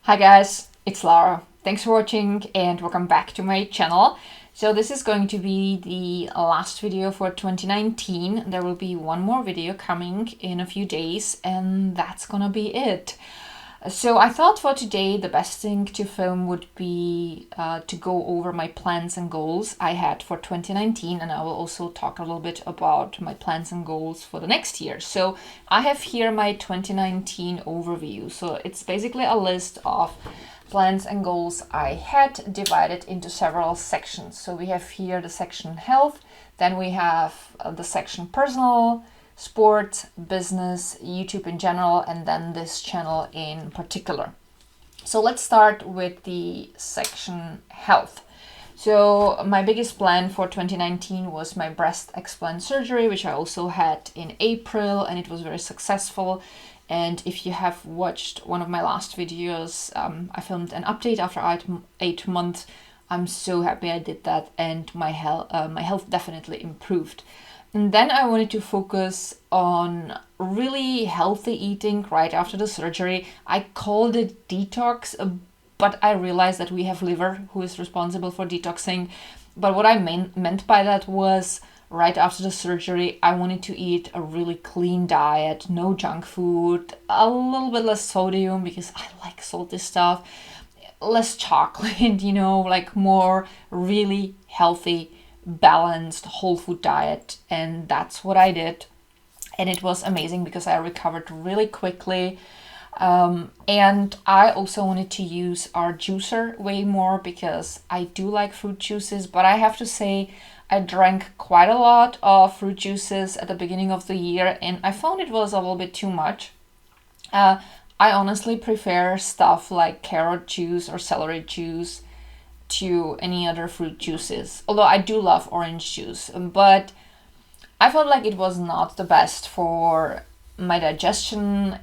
Hi guys, it's Lara. Thanks for watching and welcome back to my channel. So this is going to be the last video for 2019. There will be one more video coming in a few days and that's gonna be it. So I thought for today the best thing to film would be to go over my plans and goals I had for 2019, and I will also talk a little bit about my plans and goals for the next year. So I have here my 2019 overview. So it's basically a list of plans and goals I had divided into several sections. So we have here the section health, then we have the section personal, sports, business, YouTube in general, and then this channel in particular. So let's start with the section health. So my biggest plan for 2019 was my breast explant surgery, which I also had in April, and it was very successful. And if you have watched one of my last videos, I filmed an update after 8 months. I'm so happy I did that, and my health definitely improved. And then I wanted to focus on really healthy eating right after the surgery. I called it detox, but I realized that we have liver who is responsible for detoxing. But what I meant by that was right after the surgery, I wanted to eat a really clean diet, no junk food, a little bit less sodium because I like salty stuff, less chocolate, like more really healthy, balanced whole food diet. And that's what I did, and it was amazing because I recovered really quickly. And I also wanted to use our juicer way more because I do like fruit juices, but I have to say I drank quite a lot of fruit juices at the beginning of the year and I found it was a little bit too much. I honestly prefer stuff like carrot juice or celery juice to any other fruit juices, although I do love orange juice, but I felt like it was not the best for my digestion.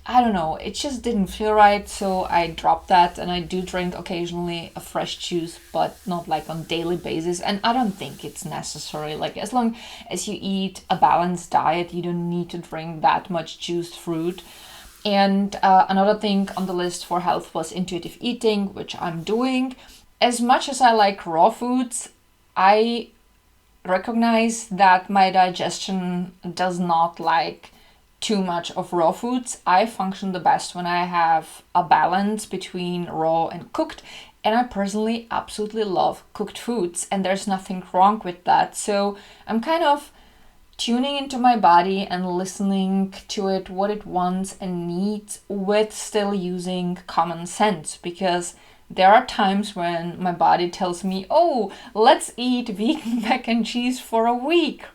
I don't know, it just didn't feel right, so I dropped that, and I do drink occasionally a fresh juice, but not like on daily basis, and I don't think it's necessary. Like, as long as you eat a balanced diet, you don't need to drink that much juiced fruit. And another thing on the list for health was intuitive eating, which I'm doing. As much as I like raw foods, I recognize that my digestion does not like too much of raw foods. I function the best when I have a balance between raw and cooked, and I personally absolutely love cooked foods, and there's nothing wrong with that. So I'm kind of tuning into my body and listening to it, what it wants and needs, with still using common sense, because there are times when my body tells me, oh, let's eat vegan mac and cheese for a week.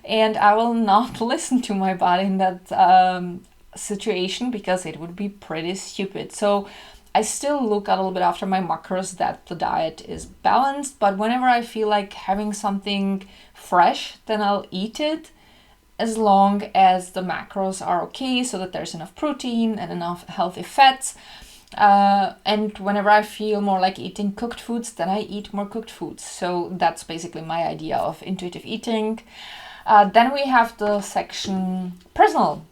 And I will not listen to my body in that situation because it would be pretty stupid. So I still look a little bit after my macros that the diet is balanced. But whenever I feel like having something fresh, then I'll eat it, as long as the macros are okay, so that there's enough protein and enough healthy fats. And whenever I feel more like eating cooked foods, then I eat more cooked foods. So that's basically my idea of intuitive eating. Then we have the section personal.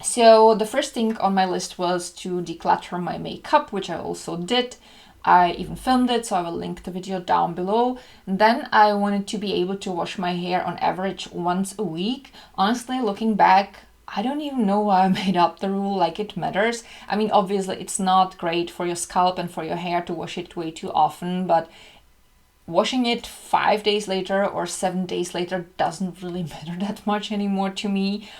So the first thing on my list was to declutter my makeup, which I also did. I even filmed it, so I will link the video down below. And then I wanted to be able to wash my hair on average once a week. Honestly, looking back, I don't even know why I made up the rule like it matters. I mean, obviously it's not great for your scalp and for your hair to wash it way too often, but washing it 5 days later or 7 days later doesn't really matter that much anymore to me.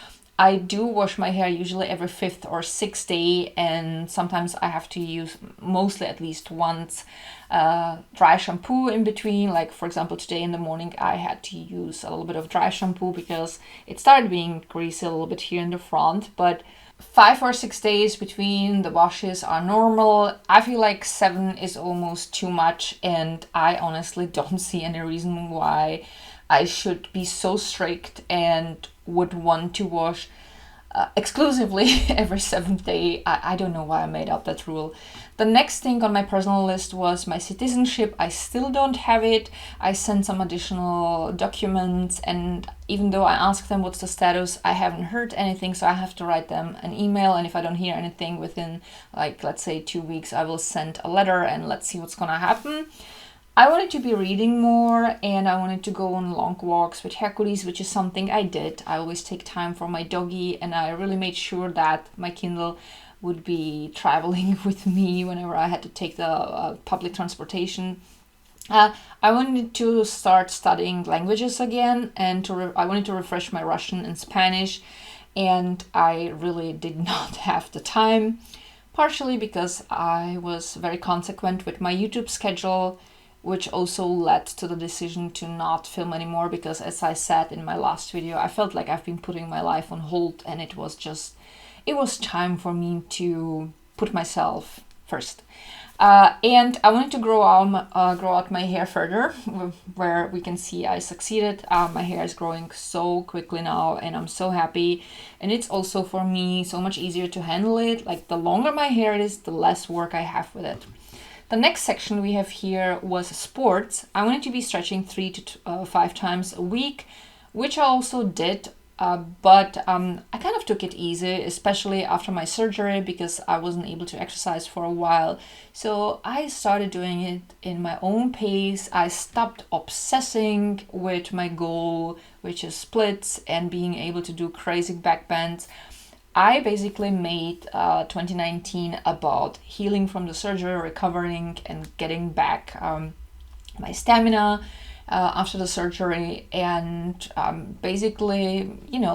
I do wash my hair usually every 5th or 6th day, and sometimes I have to use, mostly at least once, dry shampoo in between. Like, for example, today in the morning I had to use a little bit of dry shampoo because it started being greasy a little bit here in the front. But 5 or 6 days between the washes are normal. I feel like 7 is almost too much, and I honestly don't see any reason why I should be so strict and would want to wash exclusively every 7th day. I don't know why I made up that rule. The next thing on my personal list was my citizenship. I still don't have it. I sent some additional documents, and even though I asked them what's the status, I haven't heard anything, so I have to write them an email, and if I don't hear anything within, like, let's say 2 weeks, I will send a letter and let's see what's gonna happen. I wanted to be reading more, and I wanted to go on long walks with Hercules, which is something I did. I always take time for my doggy, and I really made sure that my Kindle would be traveling with me whenever I had to take the public transportation. I wanted to start studying languages again, and I wanted to refresh my Russian and Spanish, and I really did not have the time, partially because I was very consequent with my YouTube schedule, which also led to the decision to not film anymore, because as I said in my last video, I felt like I've been putting my life on hold, and it was time for me to put myself first. And I wanted to grow out my hair further, where we can see I succeeded. My hair is growing so quickly now, and I'm so happy. And it's also for me so much easier to handle it. Like, the longer my hair is, the less work I have with it. The next section we have here was sports. I wanted to be stretching 3 to 5 times a week, which I also did, but I kind of took it easy, especially after my surgery, because I wasn't able to exercise for a while. So I started doing it in my own pace. I stopped obsessing with my goal, which is splits and being able to do crazy back bends. I basically made 2019 about healing from the surgery, recovering, and getting back my stamina after the surgery, and basically,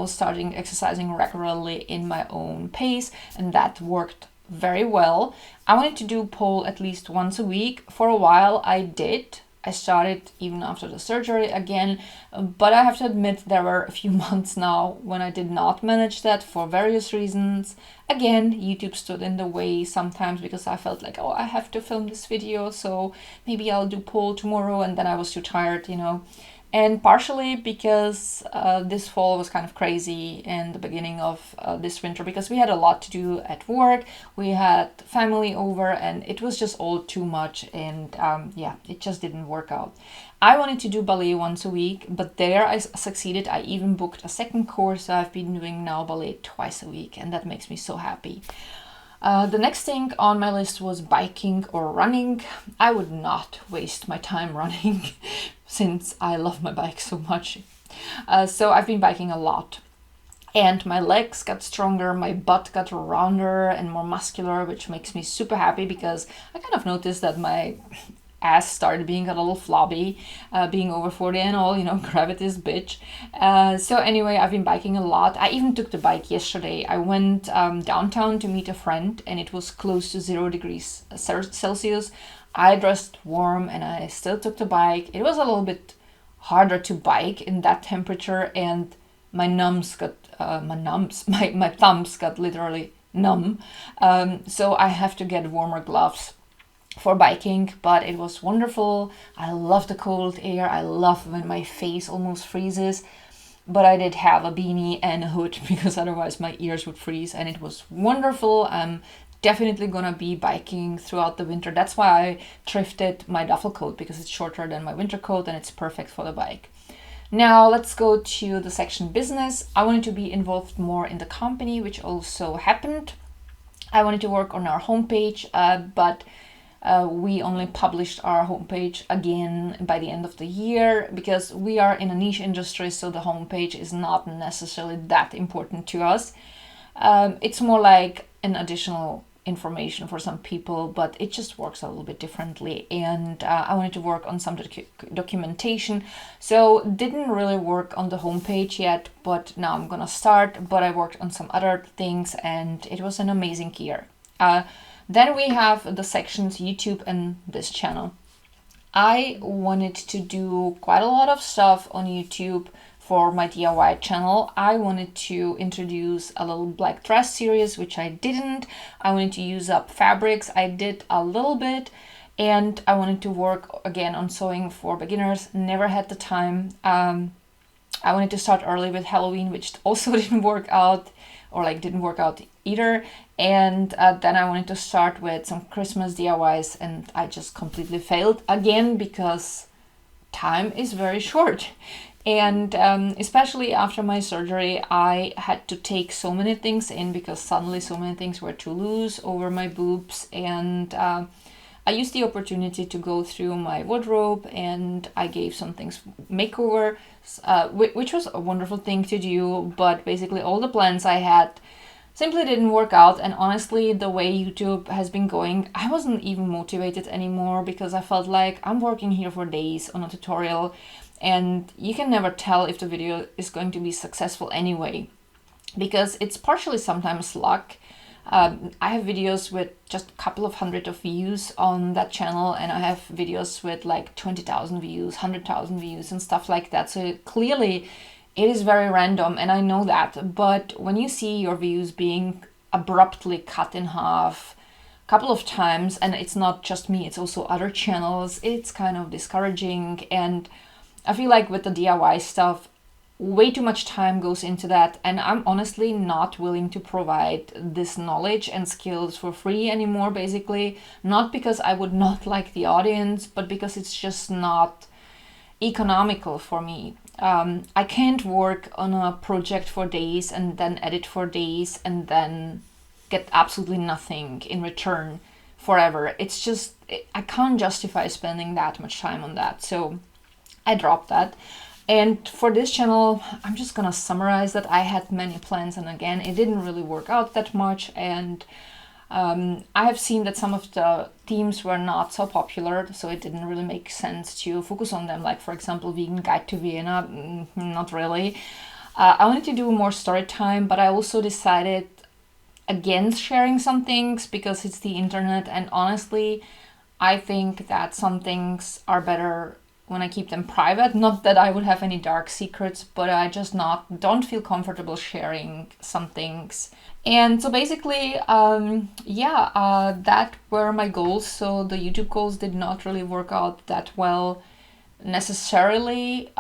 starting exercising regularly in my own pace, and that worked very well. I wanted to do pole at least once a week. For a while I did. I started even after the surgery again, but I have to admit there were a few months now when I did not manage that for various reasons. Again, YouTube stood in the way sometimes, because I felt like, I have to film this video, so maybe I'll do pole tomorrow, and then I was too tired, And partially because this fall was kind of crazy, and the beginning of this winter, because we had a lot to do at work, we had family over, and it was just all too much, and it just didn't work out. I wanted to do ballet once a week, but there I succeeded. I even booked a second course, so I've been doing now ballet twice a week, and that makes me so happy. The next thing on my list was biking or running. I would not waste my time running since I love my bike so much. So I've been biking a lot. And my legs got stronger, my butt got rounder and more muscular, which makes me super happy, because I kind of noticed that my ass started being a little flabby, being over 40 and all, gravity's bitch. So anyway, I've been biking a lot. I even took the bike yesterday. I went downtown to meet a friend, and it was close to 0 degrees Celsius. I dressed warm, and I still took the bike. It was a little bit harder to bike in that temperature, and my thumbs got literally numb. So I have to get warmer gloves for biking, but it was wonderful. I love the cold air. I love when my face almost freezes, but I did have a beanie and a hood, because otherwise my ears would freeze, and it was wonderful. I'm definitely gonna be biking throughout the winter. That's why I thrifted my duffel coat, because it's shorter than my winter coat, and it's perfect for the bike. Now let's go to the section business. I wanted to be involved more in the company, which also happened. I wanted to work on our homepage, but we only published our homepage again by the end of the year, because we are in a niche industry, so the homepage is not necessarily that important to us. It's more like an additional information for some people, but it just works a little bit differently, and I wanted to work on some documentation, so didn't really work on the homepage yet, but now I'm gonna start. But I worked on some other things, and it was an amazing year. Then we have the sections YouTube and this channel. I wanted to do quite a lot of stuff on YouTube for my DIY channel. I wanted to introduce a little black dress series, which I didn't. I wanted to use up fabrics. I did a little bit, and I wanted to work again on sewing for beginners. Never had the time. I wanted to start early with Halloween, which also didn't work out. or like didn't work out either. And then I wanted to start with some Christmas DIYs, and I just completely failed again because time is very short. And especially after my surgery, I had to take so many things in because suddenly so many things were too loose over my boobs. And I used the opportunity to go through my wardrobe, and I gave some things makeover, which was a wonderful thing to do. But basically all the plans I had simply didn't work out. And honestly, the way YouTube has been going, I wasn't even motivated anymore because I felt like I'm working here for days on a tutorial, and you can never tell if the video is going to be successful anyway, because it's partially sometimes luck. I have videos with just a couple of hundred of views on that channel, and I have videos with like 20,000 views, 100,000 views and stuff like that. So clearly it is very random, and I know that. But when you see your views being abruptly cut in half a couple of times, and it's not just me, it's also other channels, it's kind of discouraging. And I feel like with the DIY stuff, way too much time goes into that, and I'm honestly not willing to provide this knowledge and skills for free anymore, basically. Not because I would not like the audience, but because it's just not economical for me. I can't work on a project for days and then edit for days and then get absolutely nothing in return forever. It's just, I can't justify spending that much time on that. So I dropped that. And for this channel, I'm just gonna summarize that I had many plans, and again, it didn't really work out that much. And I have seen that some of the themes were not so popular, so it didn't really make sense to focus on them. Like, for example, Vegan Guide to Vienna, not really. I wanted to do more story time, but I also decided against sharing some things because it's the internet, and honestly, I think that some things are better when I keep them private. Not that I would have any dark secrets, but I just don't feel comfortable sharing some things. And so basically, that were my goals. So the YouTube goals did not really work out that well necessarily,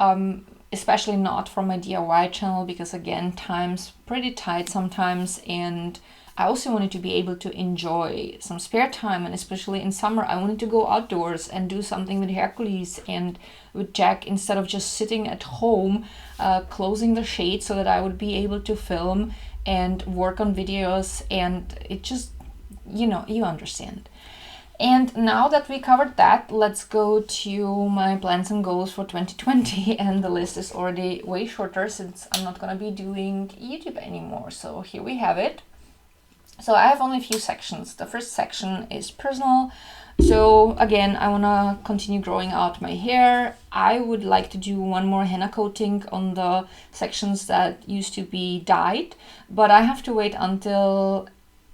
especially not for my DIY channel, because again, time's pretty tight sometimes, and I also wanted to be able to enjoy some spare time, and especially in summer, I wanted to go outdoors and do something with Hercules and with Jack instead of just sitting at home, closing the shade so that I would be able to film and work on videos. And it just, you understand. And now that we covered that, let's go to my plans and goals for 2020. And the list is already way shorter since I'm not going to be doing YouTube anymore. So here we have it. So I have only a few sections. The first section is personal. So again, I want to continue growing out my hair. I would like to do one more henna coating on the sections that used to be dyed, but I have to wait until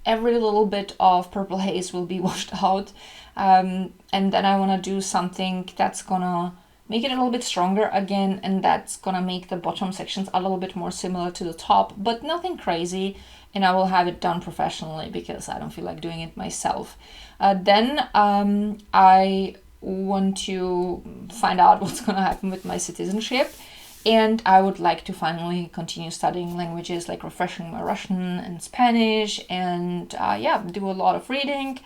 every little bit of purple haze will be washed out. And then I want to do something that's gonna make it a little bit stronger again, and that's gonna make the bottom sections a little bit more similar to the top, but nothing crazy. And I will have it done professionally because I don't feel like doing it myself. Then I want to find out what's going to happen with my citizenship. And I would like to finally continue studying languages, like refreshing my Russian and Spanish, and do a lot of reading.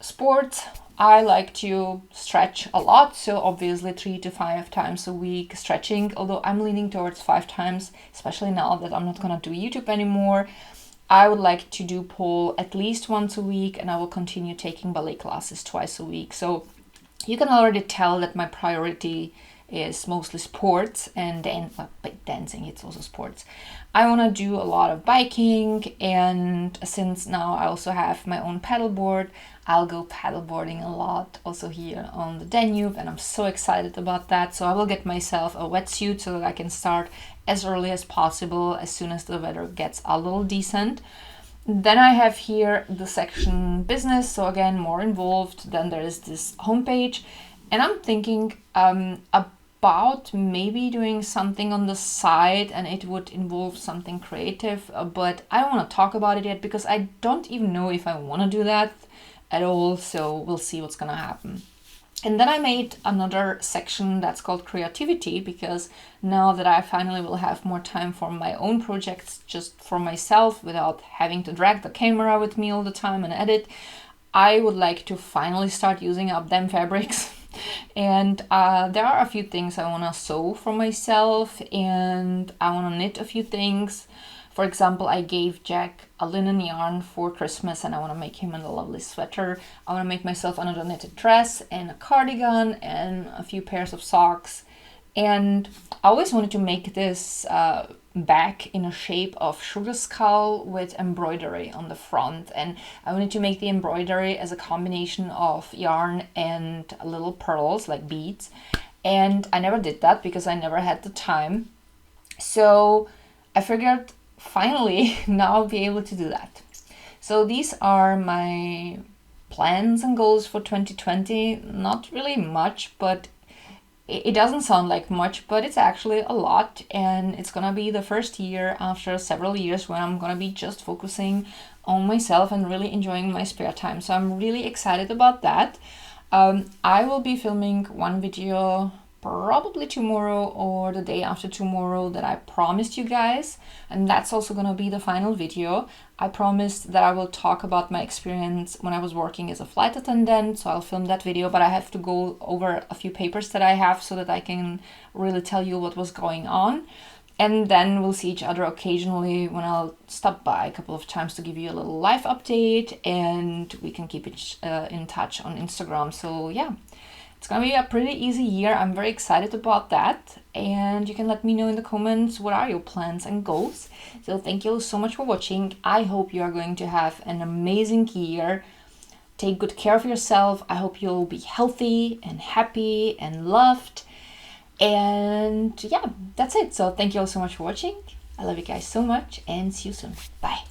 Sports, I like to stretch a lot, so obviously 3 to 5 times a week stretching, although I'm leaning towards 5 times, especially now that I'm not going to do YouTube anymore. I would like to do pole at least once a week, and I will continue taking ballet classes twice a week. So you can already tell that my priority is mostly sports and dancing. It's also sports. I want to do a lot of biking, and since now I also have my own paddleboard, I'll go paddleboarding a lot also here on the Danube, and I'm so excited about that. So I will get myself a wetsuit so that I can start as early as possible, as soon as the weather gets a little decent. Then I have here the section business, so again, more involved. Then there is this homepage, and I'm thinking about maybe doing something on the side, and it would involve something creative, but I don't want to talk about it yet because I don't even know if I want to do that at all, so we'll see what's gonna happen. And then I made another section that's called creativity, because now that I finally will have more time for my own projects, just for myself, without having to drag the camera with me all the time and edit, I would like to finally start using up them fabrics. And there are a few things I want to sew for myself, and I want to knit a few things. For example, I gave Jack a linen yarn for Christmas, and I want to make him a lovely sweater. I want to make myself another knitted dress and a cardigan and a few pairs of socks. And I always wanted to make this bag in a shape of sugar skull with embroidery on the front. And I wanted to make the embroidery as a combination of yarn and little pearls, like beads. And I never did that because I never had the time. So I figured finally now I'll be able to do that. So these are my plans and goals for 2020. Not really much, but it doesn't sound like much, but it's actually a lot. And it's gonna be the first year after several years when I'm gonna be just focusing on myself and really enjoying my spare time. So I'm really excited about that. I will be filming one video probably tomorrow or the day after tomorrow that I promised you guys, and that's also gonna be the final video. I promised that I will talk about my experience when I was working as a flight attendant, so I'll film that video, but I have to go over a few papers that I have so that I can really tell you what was going on. And then we'll see each other occasionally when I'll stop by a couple of times to give you a little live update, and we can keep it in touch on Instagram. So yeah, it's gonna be a pretty easy year. I'm very excited about that. And you can let me know in the comments what are your plans and goals. So thank you so much for watching. I hope you are going to have an amazing year. Take good care of yourself. I hope you'll be healthy and happy and loved. And yeah, that's it. So thank you all so much for watching. I love you guys so much, and see you soon. Bye.